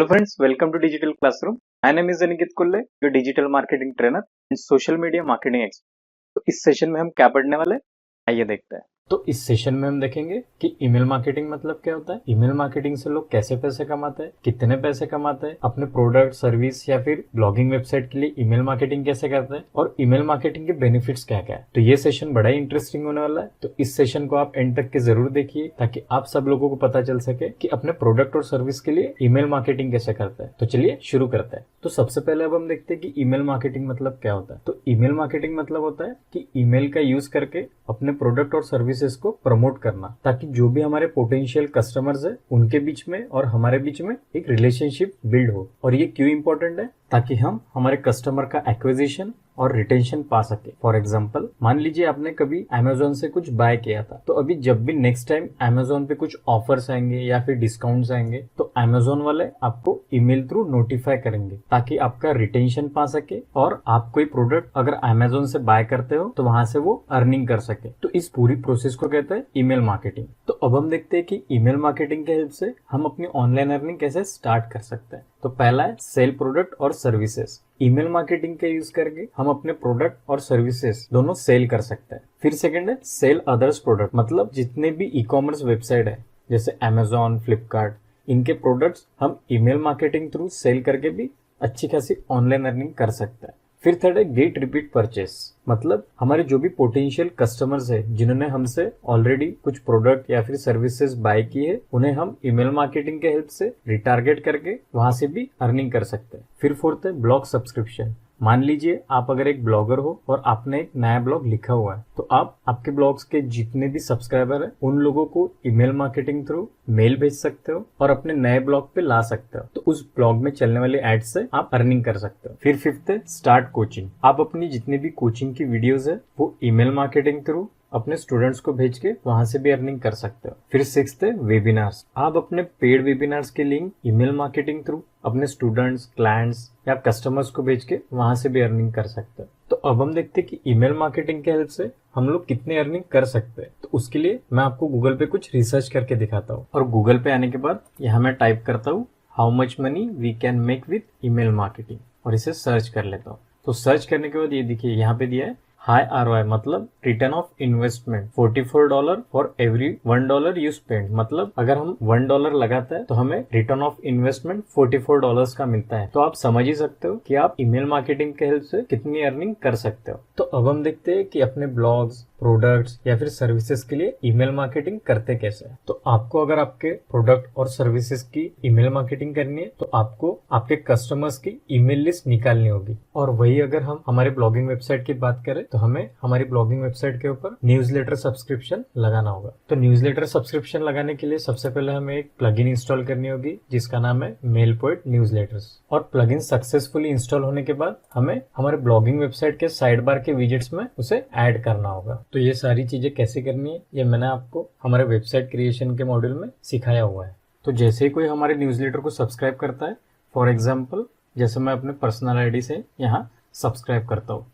Hello friends, welcome to Digital Classroom. My name is Aniket Kulle, your digital marketing trainer and social media marketing expert. तो इस session में हम क्या पढ़ने वाले हैं, आइए देखते हैं। तो इस सेशन में हम देखेंगे कि ईमेल मार्केटिंग मतलब क्या होता है, ईमेल मार्केटिंग से लोग कैसे पैसे कमाते हैं, कितने पैसे कमाते हैं, अपने प्रोडक्ट सर्विस या फिर ब्लॉगिंग वेबसाइट के लिए ईमेल मार्केटिंग कैसे करते हैं और ईमेल मार्केटिंग के बेनिफिट्स क्या क्या है। तो ये सेशन बड़ा ही इंटरेस्टिंग होने वाला है, तो इस सेशन को आप एंड तक के जरूर देखिए ताकि आप सब लोगों को पता चल सके कि अपने प्रोडक्ट और सर्विस के लिए ईमेल मार्केटिंग कैसे करते हैं। तो चलिए शुरू करते हैं। तो सबसे पहले अब हम देखते हैं कि ईमेल मार्केटिंग मतलब क्या होता है। तो ईमेल मार्केटिंग मतलब होता है कि ईमेल का यूज करके अपने प्रोडक्ट और सर्विसेज को प्रमोट करना ताकि जो भी हमारे पोटेंशियल कस्टमर्स है उनके बीच में और हमारे बीच में एक रिलेशनशिप बिल्ड हो। और ये क्यों इंपॉर्टेंट है? ताकि हम हमारे कस्टमर का एक्विजिशन और रिटेंशन पा सके। फॉर एग्जाम्पल, मान लीजिए आपने कभी अमेजोन से कुछ बाय किया था, तो अभी जब भी नेक्स्ट टाइम अमेजोन पे कुछ ऑफर्स आएंगे या फिर डिस्काउंट्स आएंगे तो अमेजोन वाले आपको ईमेल थ्रू नोटिफाई करेंगे ताकि आपका रिटेंशन पा सके और आप कोई प्रोडक्ट अगर अमेजोन से बाय करते हो तो वहां से वो अर्निंग कर सके। तो इस पूरी प्रोसेस को कहते हैं ईमेल मार्केटिंग। तो अब हम देखते हैं कि ईमेल मार्केटिंग के हेल्प से हम अपनी ऑनलाइन अर्निंग कैसे स्टार्ट कर सकते हैं। तो पहला है सेल प्रोडक्ट और सर्विसेज। ईमेल मार्केटिंग के यूज करके हम अपने प्रोडक्ट और सर्विसेज दोनों सेल कर सकते हैं। फिर सेकंड है सेल अदर्स प्रोडक्ट, मतलब जितने भी ई कॉमर्स वेबसाइट है जैसे अमेजोन, फ्लिपकार्ट, इनके प्रोडक्ट्स हम ईमेल मार्केटिंग थ्रू सेल करके भी अच्छी खासी ऑनलाइन अर्निंग कर सकते हैं। फिर थर्ड है गेट रिपीट परचेस, मतलब हमारे जो भी पोटेंशियल कस्टमर्स है जिन्होंने हमसे ऑलरेडी कुछ प्रोडक्ट या फिर सर्विसेज बाय की है उन्हें हम ईमेल मार्केटिंग के हेल्प से रिटारगेट करके वहां से भी अर्निंग कर सकते हैं। फिर फोर्थ है ब्लॉग सब्सक्रिप्शन। मान लीजिए आप अगर एक ब्लॉगर हो और आपने एक नया ब्लॉग लिखा हुआ है तो आप आपके ब्लॉग्स के जितने भी सब्सक्राइबर है उन लोगों को ईमेल मार्केटिंग थ्रू मेल भेज सकते हो और अपने नए ब्लॉग पे ला सकते हो। तो उस ब्लॉग में चलने वाले एड से आप अर्निंग कर सकते हो। फिर फिफ्थ है स्टार्ट कोचिंग। आप अपनी जितनी भी कोचिंग की वीडियोस है वो ईमेल मार्केटिंग थ्रू अपने स्टूडेंट्स को भेज के वहां से भी अर्निंग कर सकते हो। फिर सिक्स्थ है वेबिनार्स। आप अपने पेड वेबिनार्स के लिंक ईमेल मार्केटिंग थ्रू अपने स्टूडेंट्स, क्लाइंट्स या कस्टमर्स को भेज के वहां से भी अर्निंग कर सकते हो। तो अब हम देखते हैं कि ईमेल मार्केटिंग के हेल्प से हम लोग कितने अर्निंग कर सकते हैं। तो उसके लिए मैं आपको गूगल पे कुछ रिसर्च करके दिखाता हूँ और गूगल पे आने के बाद यहाँ मैं टाइप करता हूँ how much money we can make with email marketing और इसे सर्च कर लेता हूँ। तो सर्च करने के बाद ये देखिए यहाँ पे दिया है हाई ROI, मतलब return of investment $44 for every $1 you spend. मतलब अगर हम $1 लगाते हैं तो हमें रिटर्न ऑफ इन्वेस्टमेंट $44 का मिलता है। तो आप समझ ही सकते हो कि आप ईमेल मार्केटिंग के हेल्प से कितनी अर्निंग कर सकते हो। तो अब हम देखते हैं कि अपने ब्लॉग्स, प्रोडक्ट्स या फिर सर्विसेज के लिए ईमेल मार्केटिंग करते कैसे हैं। तो आपको अगर आपके प्रोडक्ट और सर्विसेज की ईमेल मार्केटिंग करनी है तो आपको आपके कस्टमर्स की ईमेल लिस्ट निकालनी होगी। और वही अगर हम हमारे ब्लॉगिंग वेबसाइट की बात करें तो हमें हमारी ब्लॉगिंग वेबसाइट के ऊपर न्यूज़लेटर सब्सक्रिप्शन लगाना होगा। तो न्यूज़लेटर सब्सक्रिप्शन लगाने के लिए सबसे पहले हमें एक प्लगइन इंस्टॉल करनी होगी जिसका नाम है मेलपोइट न्यूज़लेटर्स। और प्लगइन सक्सेसफुली इंस्टॉल होने के बाद हमें हमारे ब्लॉगिंग वेबसाइट के साइड बार के विजेट्स में उसे ऐड करना होगा। तो ये सारी चीजें कैसे करनी है ये मैंने आपको हमारे वेबसाइट क्रिएशन के मॉड्यूल में सिखाया हुआ है। तो जैसे ही कोई हमारे न्यूज़लेटर को सब्सक्राइब करता है, फॉर एग्जाम्पल जैसे मैं अपने पर्सनल आईडी से यहाँ सब्सक्राइब करता हूँ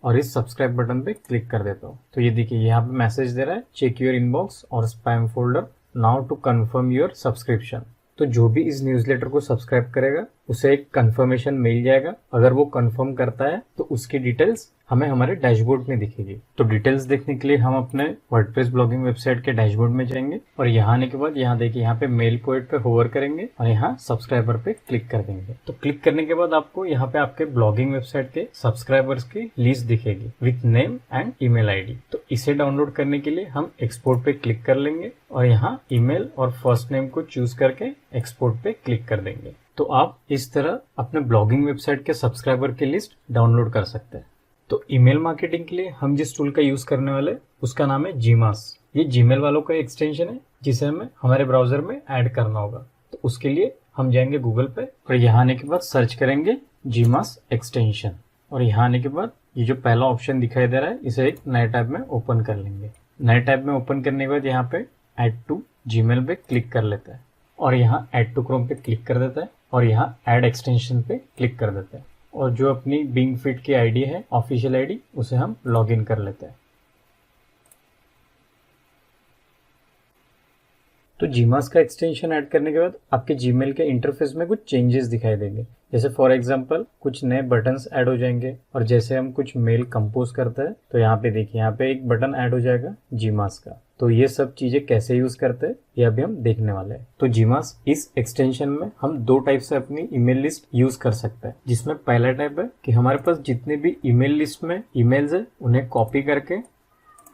और इस सब्सक्राइब बटन पे क्लिक कर देता हूँ तो ये देखिए यहाँ पे मैसेज दे रहा है चेक योर इनबॉक्स और spam folder now to confirm your subscription. तो जो भी इस न्यूज़लेटर को सब्सक्राइब करेगा उसे एक कंफर्मेशन मिल जाएगा। अगर वो कंफर्म करता है तो उसकी डिटेल्स हमें हमारे डैशबोर्ड में दिखेगी। तो डिटेल्स देखने के लिए हम अपने वर्डप्रेस ब्लॉगिंग वेबसाइट के डैशबोर्ड में जाएंगे और यहाँ आने के बाद यहाँ देखिए यहाँ पे मेल पोइट पे होवर करेंगे और यहाँ सब्सक्राइबर पे क्लिक कर देंगे। तो क्लिक करने के बाद आपको यहाँ पे आपके ब्लॉगिंग वेबसाइट के सब्सक्राइबर्स की लिस्ट दिखेगी with name and email ID. तो इसे डाउनलोड करने के लिए हम एक्सपोर्ट पे क्लिक कर लेंगे और यहाँ ईमेल और फर्स्ट नेम को चूज करके एक्सपोर्ट पे क्लिक कर देंगे। तो आप इस तरह अपने ब्लॉगिंग वेबसाइट के सब्सक्राइबर की लिस्ट डाउनलोड कर सकते हैं। तो ईमेल मार्केटिंग के लिए हम जिस टूल का यूज करने वाले उसका नाम है जीमास। ये जीमेल वालों का एक्सटेंशन है जिसे हमें हमारे ब्राउजर में ऐड करना होगा। तो उसके लिए हम जाएंगे गूगल पे और यहाँ आने के बाद सर्च करेंगे जीमास एक्सटेंशन और यहाँ आने के बाद ये जो पहला ऑप्शन दिखाई दे रहा है इसे एक नए टैब में ओपन कर लेंगे। नए टैब में ओपन करने के बाद यहाँ पे ऐड टू जीमेल पे क्लिक कर लेता है और यहाँ ऐड टू क्रोम पे क्लिक कर देता है और यहाँ ऐड एक्सटेंशन पे क्लिक कर देते हैं और जो अपनी बिंग फिट की आईडी है ऑफिशियल आईडी उसे हम लॉगिन कर लेते हैं। तो जीमास का एक्सटेंशन ऐड करने के बाद आपके जीमेल के इंटरफेस में कुछ चेंजेस दिखाई देंगे। जैसे फॉर एग्जांपल कुछ नए बटन्स ऐड हो जाएंगे, और जैसे हम कुछ मेल कंपोज करते हैं तो यहाँ पे देखिए, यहाँ पे एक बटन ऐड हो जाएगा जीमास का। तो ये सब चीजें कैसे यूज करते हैं ये अभी हम देखने वाले हैं। तो जीमास इस एक्सटेंशन में हम दो टाइप से अपनी ईमेल लिस्ट यूज कर सकते हैं, जिसमें पहला टाइप है कि हमारे पास जितने भी ईमेल लिस्ट में ईमेल्स है उन्हें कॉपी करके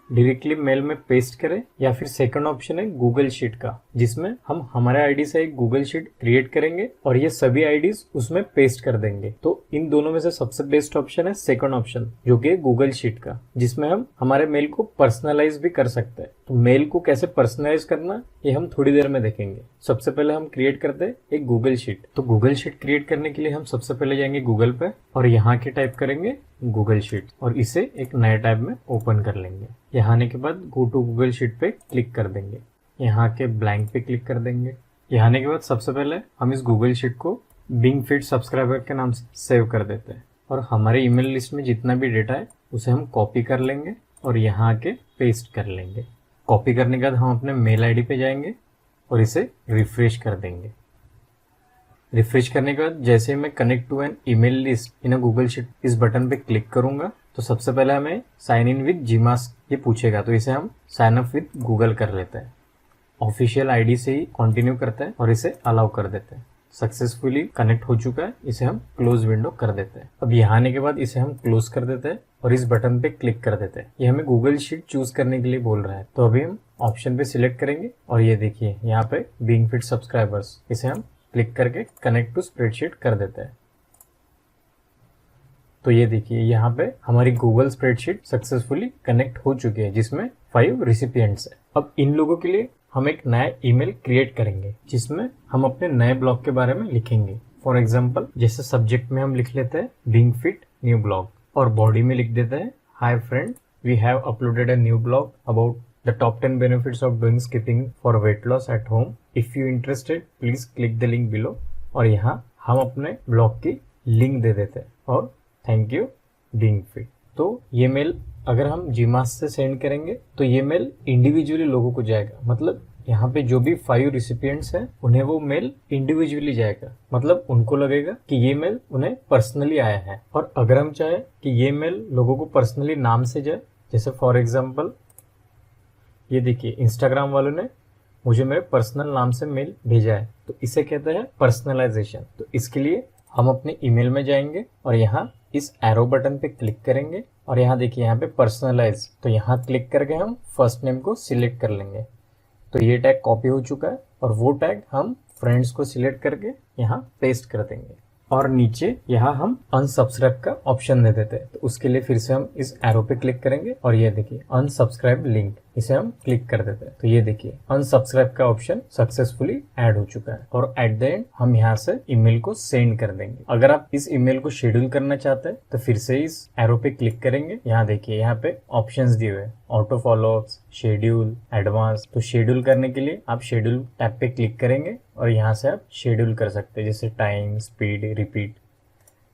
डायरेक्टली मेल में पेस्ट करें, या फिर सेकंड ऑप्शन है गूगल शीट का, जिसमें हम हमारे आईडी से एक गूगल शीट क्रिएट करेंगे और ये सभी आईडीज उसमें पेस्ट कर देंगे। तो इन दोनों में से सबसे बेस्ट ऑप्शन है सेकंड ऑप्शन, जो कि गूगल शीट का, जिसमें हम हमारे मेल को पर्सनलाइज भी कर सकते हैं। तो मेल को कैसे पर्सनलाइज करना ये हम थोड़ी देर में देखेंगे। सबसे पहले हम क्रिएट करते हैं एक गूगल शीट। तो गूगल शीट क्रिएट करने के लिए हम सबसे पहले जाएंगे गूगल पे और यहाँ के टाइप करेंगे गूगल शीट, और इसे एक नए टैब में ओपन कर लेंगे। यहाँ आने के बाद गो टू गूगल शीट पे क्लिक कर देंगे, यहाँ के ब्लैंक पे क्लिक कर देंगे। यहाँ आने के बाद सबसे पहले हम इस गूगल शीट को बिंग फीड सब्सक्राइबर के नाम से सेव कर देते हैं, और हमारे ईमेल लिस्ट में जितना भी डेटा है उसे हम कॉपी कर लेंगे और यहाँ आके पेस्ट कर लेंगे। कॉपी करने के बाद हम अपने मेल आईडी पे जाएंगे और इसे रिफ्रेश कर देंगे। रिफ्रेश करने के बाद जैसे ही मैं connect to an email list in a Google sheet इस बटन पे क्लिक करूंगा तो सबसे पहले हमें साइन इन विद जीमास ये पूछेगा, तो इसे हम साइन अप विद गूगल कर लेते हैं। ऑफिशियल आईडी से ही कंटिन्यू करते हैं और इसे अलाउ कर देते हैं। सक्सेसफुली कनेक्ट हो चुका है, इसे हम क्लोज विंडो कर देते हैं। अब यहाँ आने के बाद इसे हम क्लोज कर देते हैं और इस बटन पे क्लिक कर देते हैं। ये हमें गूगल शीट चूज करने के लिए बोल रहा है, तो अभी हम ऑप्शन पे सिलेक्ट करेंगे और ये देखिए यहाँ पे बिंग फीड सब्सक्राइबर्स, इसे हम क्लिक करके कनेक्ट टू स्प्रेडशीट कर देते हैं। तो ये देखिए यहाँ पे हमारी गूगल स्प्रेडशीट सक्सेसफुली कनेक्ट हो चुकी है, जिसमें 5 रिसिपिएंट्स है। अब इन लोगों के लिए हम एक नया ईमेल क्रिएट करेंगे, जिसमें हम अपने नए ब्लॉग के बारे में लिखेंगे। फॉर एग्जांपल जैसे सब्जेक्ट में हम लिख लेते हैं बिंग फिट न्यू ब्लॉग, और बॉडी में लिख देते हैं hi friend, we have uploaded a new blog about the top 10 benefits of doing skipping for weight loss at home. If you interested, please click the link below. और यहाँ हम अपने blog की लिंक दे देते हैं और थैंक यू बिंग फिट। तो ये मेल अगर हम जीमास से सेंड करेंगे तो ये मेल इंडिविजुअली लोगों को जाएगा। मतलब यहाँ पे जो भी 5 रिसिपिएंट्स हैं उन्हें वो मेल इंडिविजुअली जाएगा, मतलब उनको लगेगा कि ये मेल उन्हें पर्सनली आया है। और अगर हम चाहे कि ये मेल लोगों को पर्सनली नाम से जाए, जैसे फॉर एग्जाम्पल ये देखिए इंस्टाग्राम वालों ने मुझे मेरे पर्सनल नाम से मेल भेजा है, तो इसे कहते हैं पर्सनलाइजेशन। तो इसके लिए हम अपने ईमेल में जाएंगे और यहाँ इस एरो बटन पे क्लिक करेंगे और यहाँ देखिए यहाँ पे पर्सनलाइज, तो यहाँ क्लिक करके हम फर्स्ट नेम को सिलेक्ट कर लेंगे। तो ये टैग कॉपी हो चुका है और वो टैग हम फ्रेंड्स को सिलेक्ट करके यहाँ पेस्ट कर देंगे, और नीचे यहाँ हम अनसब्सक्राइब का ऑप्शन दे देते हैं। तो उसके लिए फिर से हम इस एरो पे क्लिक करेंगे और ये देखिए अनसब्सक्राइब लिंक, इसे हम क्लिक कर देते हैं। तो ये देखिए अनसब्सक्राइब का ऑप्शन सक्सेसफुली ऐड हो चुका है, और एट द एंड हम यहाँ से ईमेल को सेंड कर देंगे। अगर आप इस ईमेल को शेड्यूल करना चाहते हैं तो फिर से इस एरो पे क्लिक करेंगे। यहाँ देखिए यहाँ पे ऑप्शंस दिए हुए हैं, ऑटो फॉलोअप्स, शेड्यूल, एडवांस। तो शेड्यूल करने के लिए आप शेड्यूल टैब पे क्लिक करेंगे और यहाँ से आप शेड्यूल कर सकते हैं, जैसे टाइम, स्पीड, रिपीट।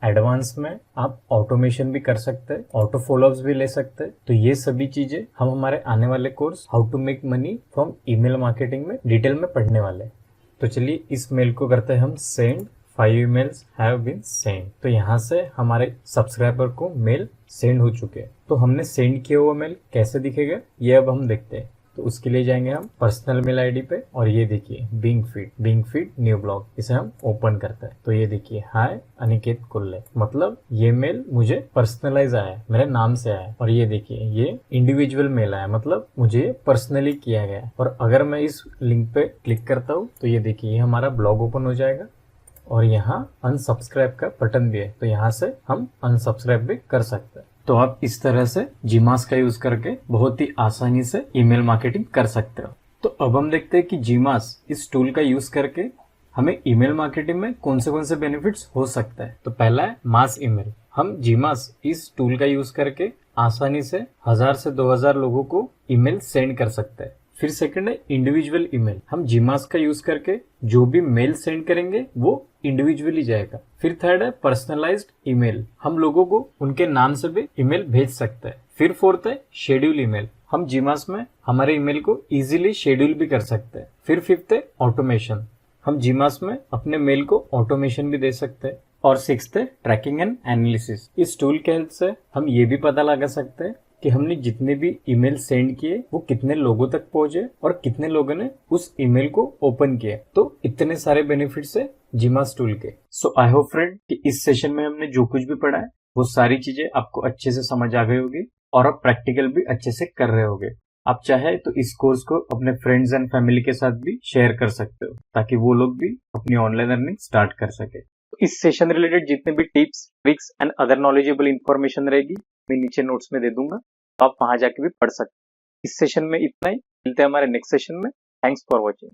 एडवांस में आप ऑटोमेशन भी कर सकते हैं, ऑटो फॉलोअप्स भी ले सकते हैं। तो ये सभी चीजें हम हमारे आने वाले course how to make money from email marketing में डिटेल में पढ़ने वाले हैं। तो चलिए इस मेल को करते हैं हम send. 5 emails have been send. तो यहाँ से हमारे सब्सक्राइबर को मेल सेंड हो चुके हैं। तो हमने सेंड किया हुआ मेल कैसे दिखेगा ये अब हम देखते हैं। तो उसके लिए जाएंगे हम पर्सनल मेल आईडी पे और ये देखिए बिंग फीड न्यू ब्लॉग, इसे हम ओपन करते हैं। तो ये देखिए हाय अनिकेत कुल्ले, मतलब ये मेल मुझे पर्सनलाइज आया है, मेरे नाम से आया है। और ये देखिए ये इंडिविजुअल मेल आया, मतलब मुझे पर्सनली किया गया है। और अगर मैं इस लिंक पे क्लिक करता हूँ तो ये देखिए ये हमारा ब्लॉग ओपन हो जाएगा और यहाँ अनसब्सक्राइब का बटन भी है, तो यहाँ से हम अनसब्सक्राइब भी कर सकते हैं। तो आप इस तरह से जीमास का यूज करके बहुत ही आसानी से ईमेल मार्केटिंग कर सकते हो। तो अब हम देखते हैं कि जीमास इस टूल का यूज करके हमें ईमेल मार्केटिंग में कौन से बेनिफिट्स हो सकता है। तो पहला है मास ईमेल। हम जीमास इस टूल का यूज करके आसानी से 1000 से 2000 लोगों को ईमेल सेंड कर सकते हैं। फिर सेकंड है इंडिविजुअल ईमेल। हम जीमास का यूज करके जो भी मेल सेंड करेंगे वो इंडिविजुअली जाएगा। फिर थर्ड है पर्सनलाइज्ड ईमेल। हम लोगों को उनके नाम से भी ईमेल भेज सकते हैं। फिर फोर्थ है शेड्यूल ईमेल। हम जीमास में हमारे ईमेल को इजीली शेड्यूल भी कर सकते हैं। फिर फिफ्थ है ऑटोमेशन। हम जीमास में अपने मेल को ऑटोमेशन भी दे सकते हैं। और सिक्स्थ है ट्रैकिंग एंड एनालिसिस। इस टूल के हेल्प से हम ये भी पता लगा सकते हैं कि हमने जितने भी ईमेल सेंड किए वो कितने लोगों तक पहुंचे और कितने लोगों ने उस ईमेल को ओपन किया। तो इतने सारे बेनिफिट्स है जीमास टूल के। सो आई होप फ्रेंड कि इस सेशन में हमने जो कुछ भी पढ़ा है वो सारी चीजें आपको अच्छे से समझ आ गई होगी और आप प्रैक्टिकल भी अच्छे से कर रहे होगे। आप चाहे तो इस कोर्स को अपने फ्रेंड्स एंड फैमिली के साथ भी शेयर कर सकते हो ताकि वो लोग भी अपनी ऑनलाइन अर्निंग स्टार्ट कर सके। तो इस सेशन रिलेटेड जितने भी tips, tricks and other knowledgeable information रहेगी मैं नीचे नोट्स में दे दूंगा, तो आप वहां जाके भी पढ़ सकते हैं। इस सेशन में इतना ही, मिलते हैं हमारे नेक्स्ट सेशन में। Thanks for watching.